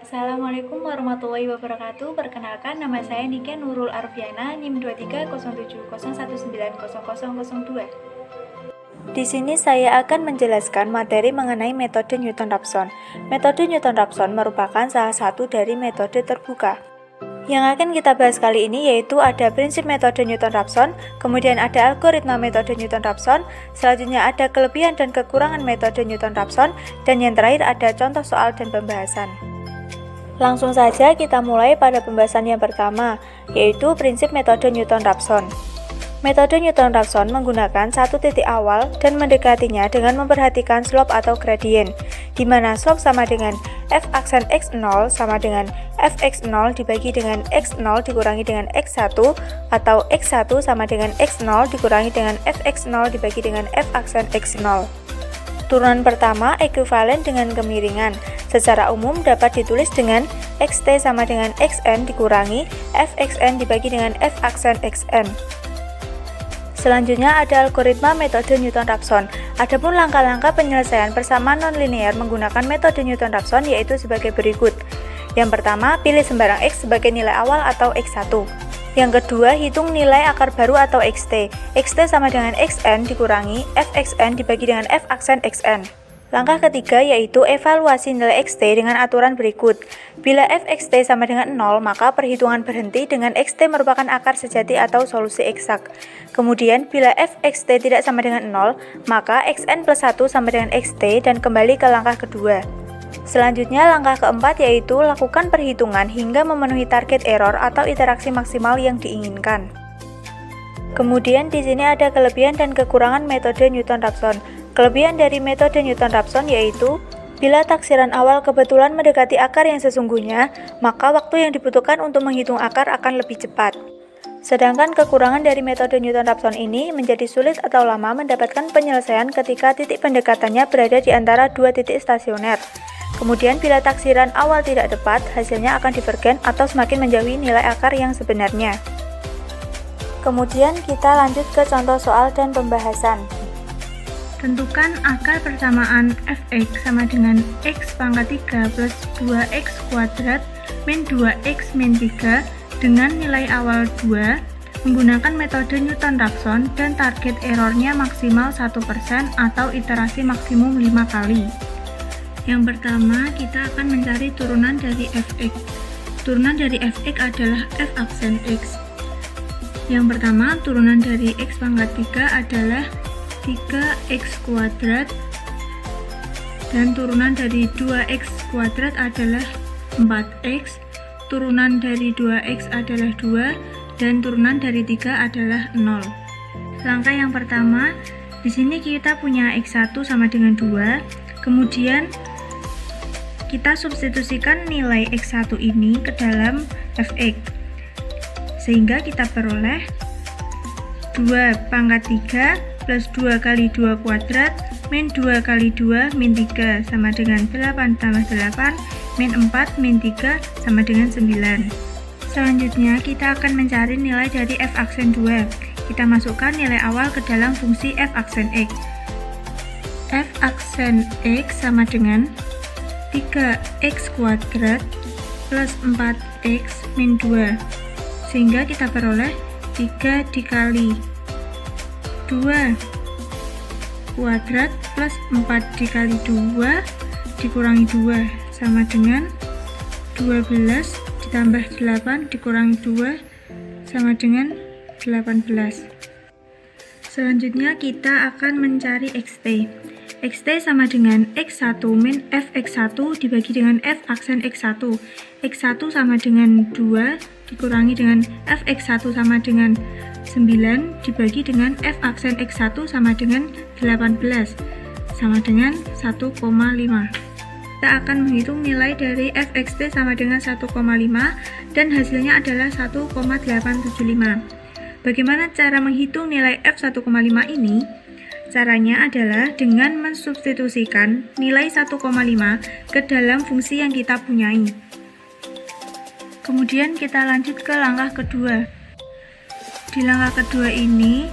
Assalamualaikum warahmatullahi wabarakatuh. Perkenalkan, nama saya Niken Nurul Arfiana, NIM 230701900002. Di sini saya akan menjelaskan materi mengenai metode Newton-Raphson. Metode Newton-Raphson merupakan salah satu dari metode terbuka. Yang akan kita bahas kali ini yaitu ada prinsip metode Newton-Raphson, kemudian ada algoritma metode Newton-Raphson, selanjutnya ada kelebihan dan kekurangan metode Newton-Raphson, dan yang terakhir ada contoh soal dan pembahasan. Langsung saja kita mulai pada pembahasan yang pertama, yaitu prinsip metode Newton-Raphson. Metode Newton-Raphson menggunakan satu titik awal dan mendekatinya dengan memperhatikan slope atau gradient, di mana slope sama dengan f aksen x0 sama dengan fx0 dibagi dengan x0 dikurangi dengan x1, atau x1 sama dengan x0 dikurangi dengan fx0 dibagi dengan f aksen x0. Turunan pertama ekuivalen dengan kemiringan. Secara umum dapat ditulis dengan xt sama dengan xn dikurangi fxn dibagi dengan f aksen xn. Selanjutnya ada algoritma metode Newton-Raphson. Adapun langkah-langkah penyelesaian persamaan nonlinear menggunakan metode Newton-Raphson yaitu sebagai berikut. Yang pertama, pilih sembarang x sebagai nilai awal atau x1. Yang kedua, hitung nilai akar baru atau xt. Xt sama dengan xn dikurangi fxn dibagi dengan f aksen xn. Langkah ketiga yaitu evaluasi nilai xt dengan aturan berikut. Bila fxt sama dengan 0, maka perhitungan berhenti dengan xt merupakan akar sejati atau solusi eksak. Kemudian, bila fxt tidak sama dengan 0, maka xn plus 1 sama dengan xt dan kembali ke langkah kedua. Selanjutnya, langkah keempat yaitu lakukan perhitungan hingga memenuhi target error atau interaksi maksimal yang diinginkan. Kemudian, di sini ada kelebihan dan kekurangan metode Newton-Raphson. Kelebihan dari metode Newton-Raphson yaitu, bila taksiran awal kebetulan mendekati akar yang sesungguhnya, maka waktu yang dibutuhkan untuk menghitung akar akan lebih cepat. Sedangkan kekurangan dari metode Newton-Raphson ini menjadi sulit atau lama mendapatkan penyelesaian ketika titik pendekatannya berada di antara dua titik stasioner. Kemudian bila taksiran awal tidak tepat, hasilnya akan divergen atau semakin menjauhi nilai akar yang sebenarnya. Kemudian kita lanjut ke contoh soal dan pembahasan. Tentukan akar persamaan fx sama dengan x pangkat 3 plus 2x kuadrat min 2x min 3 dengan nilai awal 2 menggunakan metode Newton-Raphson dan target errornya maksimal 1% atau iterasi maksimum 5 kali. Yang pertama, kita akan mencari turunan dari fx. Turunan dari fx adalah f aksen x. Yang pertama, turunan dari x pangkat 3 adalah 3x kuadrat dan turunan dari 2x kuadrat adalah 4x, turunan dari 2x adalah 2 dan turunan dari 3 adalah 0. Langkah yang pertama, di sini kita punya x1 sama dengan 2, kemudian kita substitusikan nilai x1 ini ke dalam fx, sehingga kita peroleh 2 pangkat 3 plus 2 kali 2 kuadrat min 2 kali 2 min 3 sama dengan 8 tambah 8 min 4 min 3 sama dengan 9. Selanjutnya kita akan mencari nilai dari f aksen 2. Kita masukkan nilai awal ke dalam fungsi f aksen x. F aksen x sama dengan 3x kuadrat plus 4x min 2, sehingga kita peroleh 3 dikali 2 kuadrat plus 4 dikali 2 dikurangi 2 sama dengan 12 ditambah 8 dikurangi 2 sama dengan 18. Selanjutnya kita akan mencari xt. Xt sama dengan x1 min fx1 dibagi dengan f aksen x1. X1 sama dengan 2 dikurangi dengan fx1 sama dengan 9 dibagi dengan f aksen x1 sama dengan 18 sama dengan 1,5. Kita akan menghitung nilai dari fxt sama dengan 1,5 dan hasilnya adalah 1,875. Bagaimana cara menghitung nilai f1,5 ini? Caranya adalah dengan mensubstitusikan nilai 1,5 ke dalam fungsi yang kita punyai. Kemudian kita lanjut ke langkah kedua. Di langkah kedua ini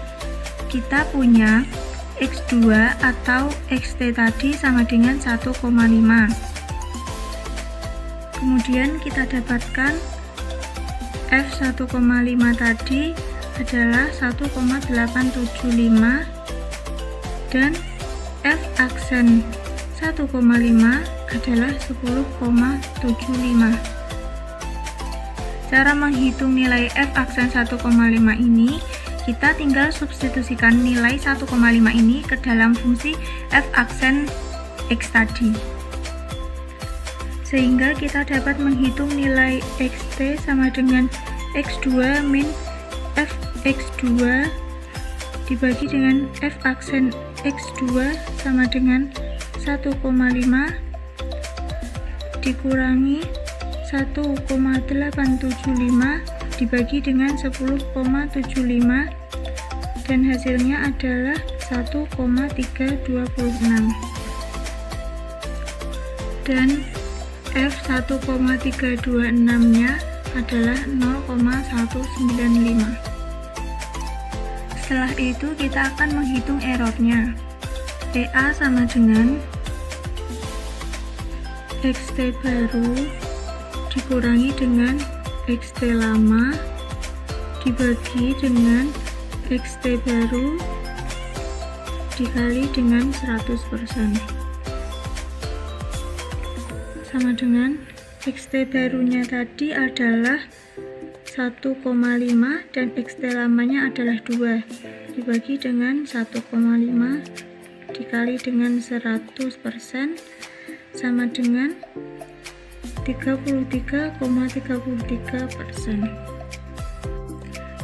kita punya x2 atau xt tadi sama dengan 1,5. Kemudian kita dapatkan F1,5 tadi adalah 1,875 dan F aksen 1,5 adalah 10,75. Cara menghitung nilai F aksen 1,5 ini, kita tinggal substitusikan nilai 1,5 ini ke dalam fungsi F aksen X tadi. Sehingga kita dapat menghitung nilai XT sama dengan X2 min Fx2 dibagi dengan F aksen X2 sama dengan 1,5 dikurangi 1,875 dibagi dengan 10,75 dan hasilnya adalah 1,326 dan F1,326 nya adalah 0,195. Setelah itu kita akan menghitung errornya. EA sama dengan XT baru dikurangi dengan XT lama dibagi dengan XT baru dikali dengan 100% sama dengan XT barunya tadi adalah 1,5 dan XT lamanya adalah 2 dibagi dengan 1,5 dikali dengan 100% sama dengan 33,33%.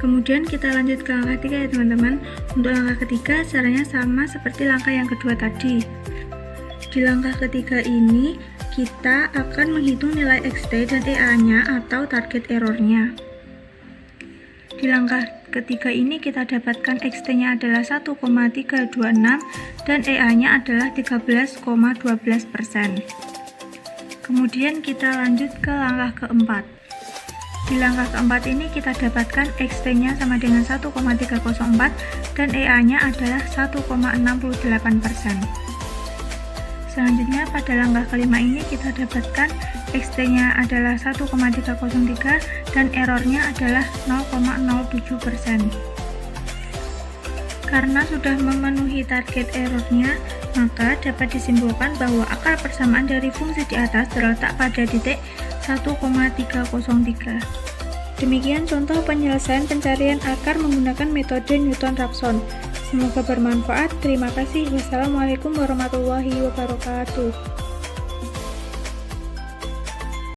Kemudian kita lanjut ke langkah 3 ya teman-teman. Untuk langkah ketiga caranya sama seperti langkah yang kedua tadi. Di langkah ketiga ini kita akan menghitung nilai XT dan EA-nya atau target errornya. Di langkah ketiga ini kita dapatkan XT-nya adalah 1,326 dan EA-nya adalah 13,12%. Kemudian kita lanjut ke langkah keempat. Di langkah keempat ini kita dapatkan XT-nya sama dengan 1,304 dan EA-nya adalah 1,68%. Selanjutnya pada langkah kelima ini kita dapatkan XT-nya adalah 1,303 dan errornya adalah 0,07%. Karena sudah memenuhi target errornya, maka dapat disimpulkan bahwa akar persamaan dari fungsi di atas terletak pada titik 1,303. Demikian contoh penyelesaian pencarian akar menggunakan metode Newton-Raphson. Semoga bermanfaat. Terima kasih. Wassalamualaikum warahmatullahi wabarakatuh.